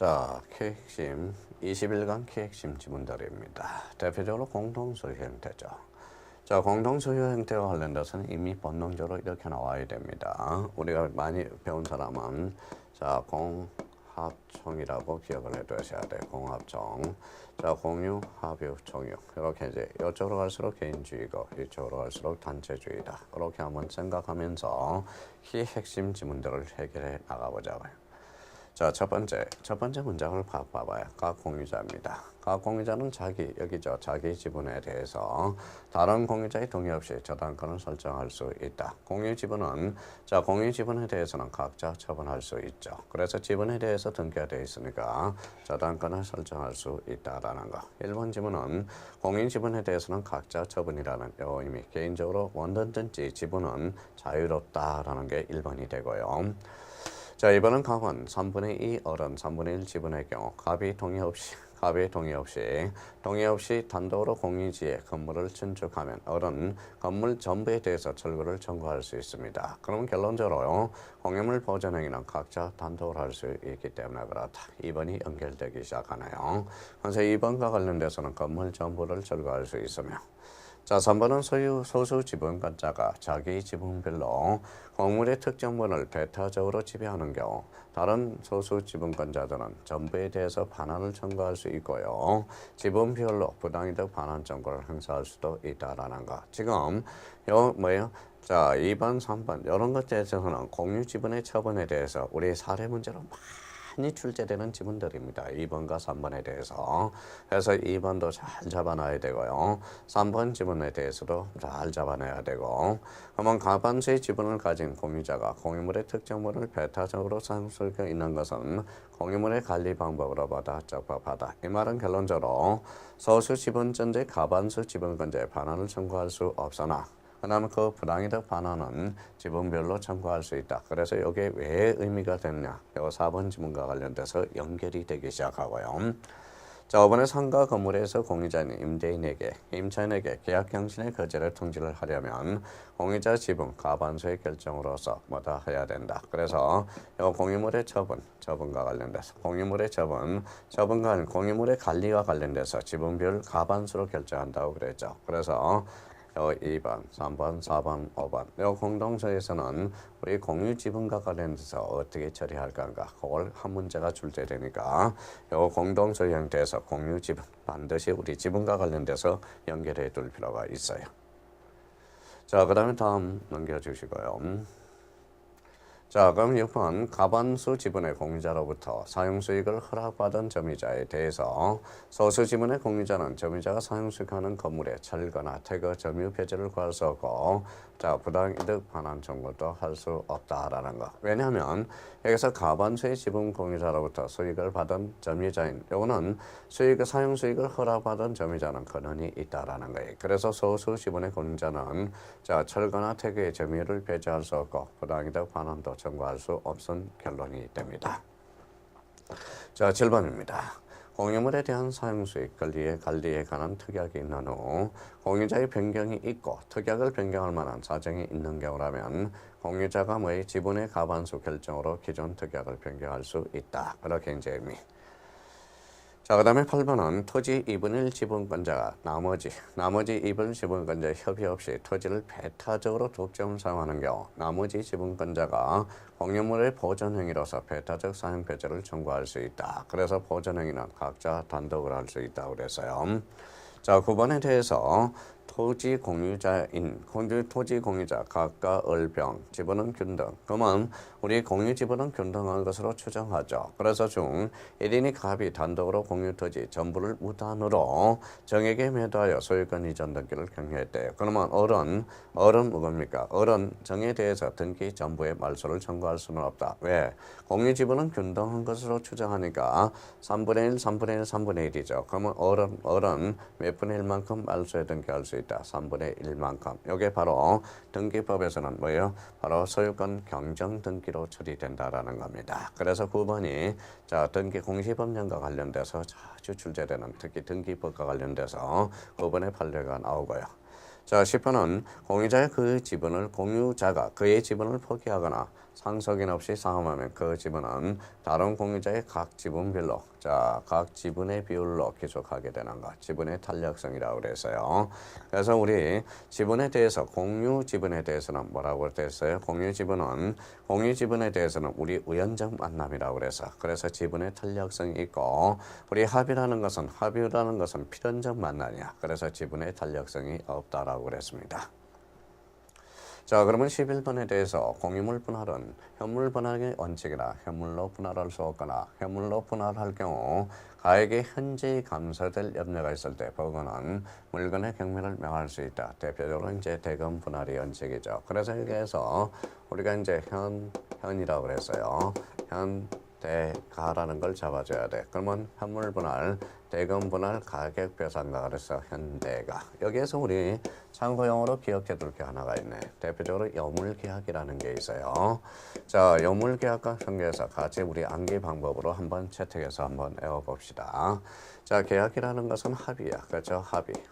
자, K핵심 20일간 K핵심 지문들입니다. 대표적으로 공동소유 형태죠. 자, 공동소유 형태와 관련돼서는 이미 본능적으로 이렇게 나와야 됩니다. 우리가 많이 배운 사람은 자, 공합총이라고 기억을 해두셔야 돼요. 공합총. 자, 공유, 합유, 총유. 이렇게 이제 이쪽으로 갈수록 개인주의고 이쪽으로 갈수록 단체주의다. 이렇게 한번 생각하면서 이 핵심 지문들을 해결해 나가보자고요. 자, 첫 번째 문장을 봐봐요. 각 공유자입니다. 각 공유자는 자기 지분에 대해서 다른 공유자의 동의 없이 저당권을 설정할 수 있다. 공유 지분은 공유 지분에 대해서는 각자 처분할 수 있죠. 그래서 지분에 대해서 등기가 되어 있으니까 저당권을 설정할 수 있다라는 거. 1번 지문은 공유 지분에 대해서는 각자 처분이라는 의미. 개인적으로 원든지 지분은 자유롭다라는 게 1번이 되고요. 자, 이번은 갑은 3분의 2 어른 3분의 1 지분의 경우 갑이 동의 없이 단독으로 공유지에 건물을 신축하면 어른 건물 전부에 대해서 철거를 청구할 수 있습니다. 그럼 결론적으로 공유물 보존행위는 각자 단독으로 할 수 있기 때문에 그렇다. 2번이 연결되기 시작하네요. 그래서 2번과 관련돼서는 건물 전부를 철거할 수 있으며 자, 3번은 소수 지분권자가 자기 지분별로 건물의 특정분을 배타적으로 지배하는 경우 다른 소수 지분권자들은 전부에 대해서 반환을 청구할 수 있고요. 지분별로 부당이득 반환 청구를 행사할 수도 있다라는 거. 지금 자, 2번, 3번 이런 것에 대해서는 공유 지분의 처분에 대해서 우리 사례 문제로 많이 출제되는 지문들입니다. 2번과 3번에 대해서. 그래서 2번도 잘 잡아놔야 되고요. 3번 지문에 대해서도 잘 잡아내야 되고. 그러면 과반수의 지분을 가진 공유자가 공유물의 특정물을 배타적으로 사용할 수 있는 것은 공유물의 관리 방법으로 보다 적법하다. 이 말은 결론적으로 소수 지분권자의 과반수 지분권자의 반환을 청구할 수 없으나 그다음에 그 부당이득 반환은 지분별로 청구할 수 있다. 그래서 이게 왜 의미가 되느냐? 이 4번 지문과 관련돼서 연결이 되기 시작하고요. 자, 5번에 상가 건물에서 공유자인 임대인에게, 임차인에게 계약갱신의 거절을 통지를 하려면 공유자 지분 과반수의 결정으로서 뭐다 해야 된다. 그래서 이 공유물의 처분과 관련돼서 공유물의 공유물의 관리와 관련돼서 지분별 과반수로 결정한다고 그랬죠. 그래서 2번, 3번, 4번, 5번 이 공동서에서는 우리 공유 지분과 관련해서 어떻게 처리할 건가 그걸 한 문제가 출제되니까 이 공동서 형태에서 공유 지분 반드시 우리 지분과 관련돼서 연결해 둘 필요가 있어요. 자, 그 다음에 다음 넘겨주시고요. 자, 그럼 6번 과반수 지분의 공유자로부터 사용수익을 허락받은 점유자에 대해서 소수 지분의 공유자는 점유자가 사용수익하는 건물의 철거나 퇴거 점유 폐지를 구할 수 없고 자, 부당이득 반환 청구도 할 수 없다라는 거. 왜냐하면 여기서 과반수의 지분 공유자로부터 수익을 받은 점유자인 요거는 사용수익을 허락받은 점유자는 권한이 있다라는 거예요. 그래서 소수 지분의 공유자는 자, 철거나 퇴거의 점유를 배제할 수 없고 부당이득 반환도 청구할 수 없은 결론이 됩니다. 자, 7번입니다. 공유물에 대한 사용수익 관리에 관한 특약이 있는 후 공유자의 변경이 있고 특약을 변경할 만한 사정이 있는 경우라면 공유자가 지분의 과반수 결정으로 기존 특약을 변경할 수 있다. 그렇게 이제 의미. 자, 그 다음에 8번은 토지 2분의 1 지분권자가 나머지 2분의 지분권자의 협의 없이 토지를 배타적으로 독점 사용하는 경우 나머지 지분권자가 공유물의 보존행위로서 배타적 사용 폐지를 청구할 수 있다. 그래서 보존행위는 각자 단독으로 할 수 있다고 그랬어요. 자, 9번에 대해서 토지 공유자 각각 을병 지분은 균등. 그러면 우리 공유 지분은 균등한 것으로 추정하죠. 그래서 중 1인이 갑이 단독으로 공유 토지 전부를 무단으로 정에게 매도하여 소유권 이전 등기를 경유했대요. 그러면 어른 뭡니까? 어른 정에 대해서 등기 전부의 말소를 청구할 수는 없다. 왜? 공유 지분은 균등한 것으로 추정하니까 3분의 1, 3분의 1, 3분의 1이죠. 그러면 어른 몇 분의 1만큼 말소에 등기할 수 있다. 3분의 1만큼. 이게 바로 등기법에서는 뭐예요? 바로 소유권 경정 등기로 처리된다라는 겁니다. 그래서 9번이 자, 등기 공시법령과 관련돼서 자주 출제되는 특히 등기법과 관련돼서 9번의 판례가 나오고요. 자, 10번은 공유자가 그의 지분을 포기하거나 상속인 없이 상환하면 그 지분은 다른 공유자의 각 지분별로 각 지분의 비율로 기속하게 되는 것. 지분의 탄력성이라고 그랬어요. 그래서 우리 지분에 대해서 공유 지분에 대해서는 뭐라고 그랬어요? 공유 지분에 대해서는 우리 우연적 만남이라고 그래서 지분의 탄력성이 있고 우리 합의라는 것은 필연적 만남이야. 그래서 지분의 탄력성이 없다라고 그랬습니다. 자, 그러면 11번에 대해서 공유물 분할은 현물 분할의 원칙이라 현물로 분할할 수 없거나 현물로 분할할 경우 가액이 현저히 감소될 염려가 있을 때 법원은 물건의 경매를 명할 수 있다. 대표적으로 이제 대금 분할이 원칙이죠. 그래서 여기에서 우리가 이제 현이라고 그랬어요. 현대가라는 걸 잡아줘야 돼. 그러면 현물 분할, 대금 분할, 가격 배상가 그래서 현대가. 여기에서 우리 참고용어로 기억해 둘 게 하나가 있네. 대표적으로 여물계약이라는 게 있어요. 자, 여물계약과 관계해서 같이 우리 암기 방법으로 한번 채택해서 한번 외워봅시다. 자, 계약이라는 것은 합의야. 그렇죠?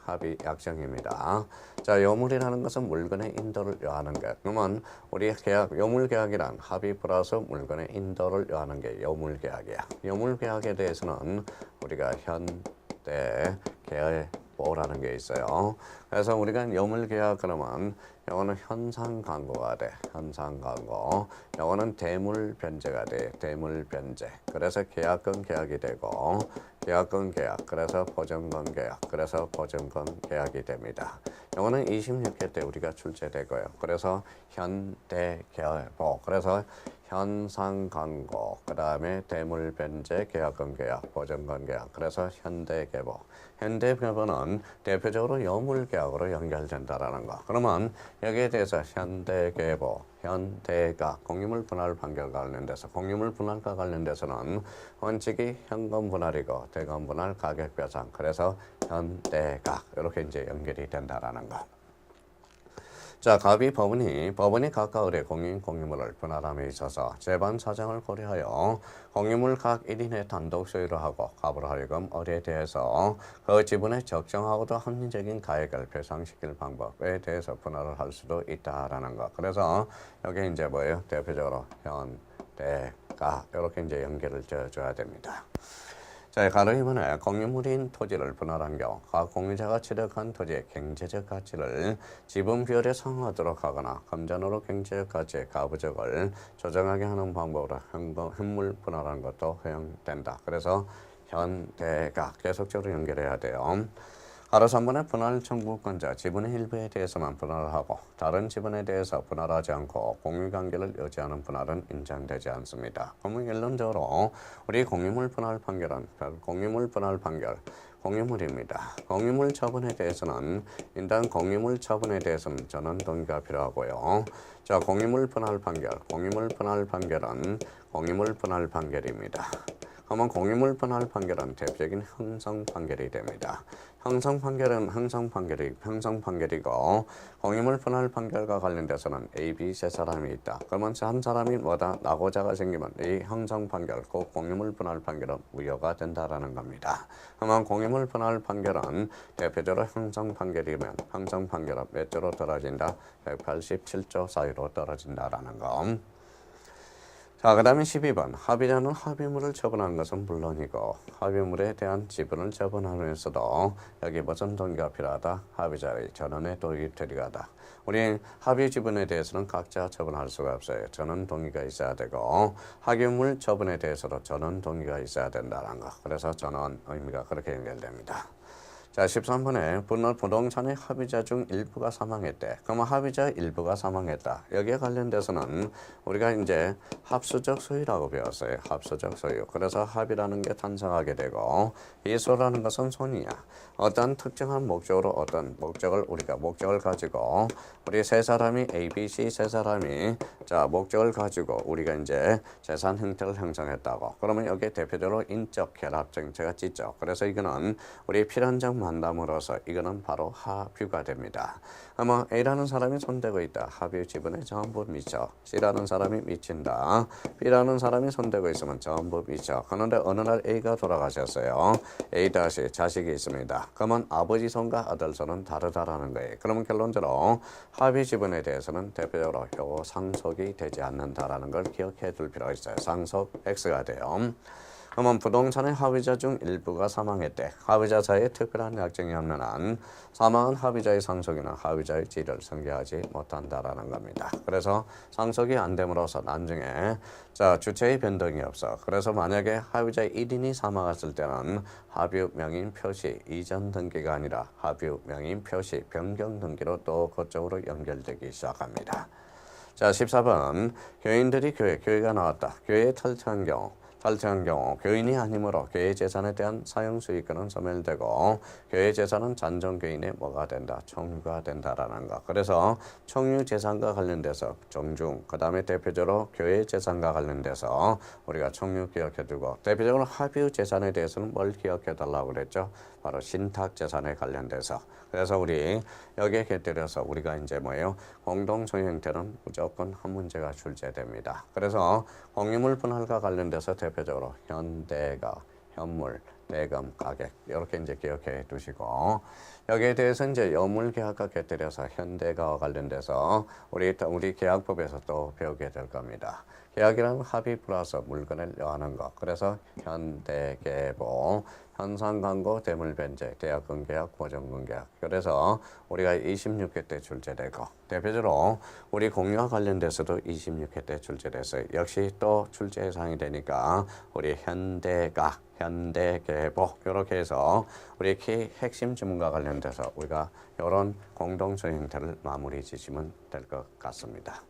합의 약정입니다. 자, 여물이라는 것은 물건의 인도를 요하는 것. 그러면 우리 여물계약이란 합의 플러스 물건의 인도를 요하는 게 여물계약이야. 여물계약에 대해서는 우리가 현대 계약보라는 게 있어요. 그래서 우리가 여물계약 그러면 영어는 현상광고가 돼. 현상광고. 영어는 대물변제가 돼. 대물변제. 그래서 계약건 계약이 되고 계약건 계약. 그래서 보증건 계약. 그래서 보증건 계약이 됩니다. 영어는 26회 때 우리가 출제되고요. 그래서 현대계약보. 그래서 현상광고, 그 다음에 대물변제, 계약건 계약, 보증건 계약. 그래서 현대계보. 현대계보는 대표적으로 여물계약으로 연결된다라는 거. 그러면 여기에 대해서 현대계보, 현대가 공유물 분할 판결과 관련돼서 공유물 분할과 관련돼서는 원칙이 현금 분할이고 대금 분할, 가격 배상. 그래서 현대가 이렇게 이제 연결이 된다라는 거. 자, 법원이 각각 의뢰 공유물을 분할함에 있어서 재반 사정을 고려하여 공유물 각 1인의 단독 소유로 하고 갑으로 하여금 의뢰에 대해서 그 지분에 적정하고도 합리적인 가액을 배상시킬 방법에 대해서 분할을 할 수도 있다라는 거. 그래서 여기 이제 뭐예요? 대표적으로 현대가 이렇게 이제 연결을 지어줘야 됩니다. 자, 가로 2번에 공유물인 토지를 분할한 경우 각 공유자가 취득한 토지의 경제적 가치를 지분 비율에 상하도록 하거나 금전으로 경제적 가치의 가부적을 조정하게 하는 방법으로 현물 분할하는 것도 허용된다. 그래서 현대가 계속적으로 연결해야 돼요. 가로 3번에 분할 청구권자 지분의 일부에 대해서만 분할을 하고 다른 지분에 대해서 분할하지 않고 공유관계를 유지하는 분할은 인정되지 않습니다. 그러면 결론적으로 우리 공유물 분할 판결은 공유물입니다. 공유물 처분에 대해서는 일단 공유물 처분에 대해서는 전원 동의가 필요하고요. 자, 공유물 분할 판결은 공유물 분할 판결입니다. 그러면 공유물 분할 판결은 대표적인 형성 판결이 됩니다. 형성 판결이고 공유물 분할 판결과 관련돼서는 A, B 세 사람이 있다. 그러면 한 사람이 낙오자가 생기면 이 형성 판결, 꼭 공유물 분할 판결은 무효가 된다라는 겁니다. 그러면 공유물 분할 판결은 대표적으로 형성 판결이면 형성 판결은 몇 조로 떨어진다? 187조 사이로 떨어진다라는 거. 자, 그 다음에 12번. 합의자는 합의물을 처분한 것은 물론이고 합의물에 대한 지분을 처분하면서도 여기 무슨 동의가 필요하다? 합의자의 전원의 동의 필요하다. 우리 합의 지분에 대해서는 각자 처분할 수가 없어요. 전원 동의가 있어야 되고 합의물 처분에 대해서도 전원 동의가 있어야 된다는 거. 그래서 전원 의미가 그렇게 연결됩니다. 자, 13번에 부동산의 합의자 중 일부가 사망했대. 그러면 합의자 일부가 사망했다. 여기에 관련돼서는 우리가 이제 합수적 소유라고 배웠어요. 합수적 소유. 그래서 합의라는 게 탄생하게 되고 이 소라는 것은 손이야. 어떤 특정한 목적으로 어떤 목적을 우리가 목적을 가지고 우리 세 사람이 A, B, C 세 사람이 자 목적을 가지고 우리가 이제 재산 형태를 형성했다고. 그러면 여기에 대표적으로 인적 결합 정체가 찢죠. 그래서 이거는 우리 필연적 만남으로써 이거는 바로 합유가 됩니다. 아마 A라는 사람이 손대고 있다. 합유 지분에 전부 미쳐. C라는 사람이 미친다. B라는 사람이 손대고 있으면 전부 미쳐. 그런데 어느 날 A가 돌아가셨어요. A 다시 자식이 있습니다. 그러면 아버지 손과 아들 손은 다르다라는 거예요. 그러면 결론적으로 합의 지분에 대해서는 대표적으로 요 상속이 되지 않는다라는 걸 기억해 둘 필요가 있어요. 상속 X가 돼요. 그러면 부동산의 합의자 중 일부가 사망했대. 합의자 사이에 특별한 약정이 없는 한 사망한 합의자의 상속이나 합의자의 지위를 승계하지 못한다라는 겁니다. 그래서 상속이 안 됨으로써 나중에 주체의 변동이 없어. 그래서 만약에 합의자의 1인이 사망했을 때는 합유 명인 표시 이전 등기가 아니라 합유 명인 표시 변경 등기로 또 그쪽으로 연결되기 시작합니다. 자, 14번 교인들이 교회가 나왔다. 교회에 탈퇴한 경우 교인이 아니므로 교회 재산에 대한 사용 수익권은 소멸되고 교회 재산은 잔존 교인의 뭐가 된다? 총유가 된다라는 거. 그래서 총유 재산과 관련돼서 종중 그다음에 대표적으로 교회 재산과 관련돼서 우리가 총유 기억해 두고 대표적으로 합유 재산에 대해서는 뭘 기억해 달라고 그랬죠? 바로 신탁 재산에 관련돼서. 그래서 우리 여기에 곁들여서 우리가 이제 뭐예요? 공동 소유 형태는 무조건 한 문제가 출제됩니다. 그래서 공유물 분할과 관련돼서 대표적으로 현대가, 현물, 대금, 가격 이렇게 이제 기억해 두시고 여기에 대해서 이제 여물 계약과 곁들여서 현대가와 관련돼서 우리 계약법에서 또 배우게 될 겁니다. 계약이란 합의 플러스 물건을 여하는 것. 그래서 현대계보, 현상광고, 대물변제, 계약근계약, 보증근계약. 그래서 우리가 26회 때 출제되고 대표적으로 우리 공유와 관련돼서도 26회 때 출제됐어요. 역시 또 출제 사항이 되니까 우리 현대가, 현대계보 이렇게 해서 우리 핵심 지문과 관련돼서 우리가 이런 공동소유 형태를 마무리 지시면 될 것 같습니다.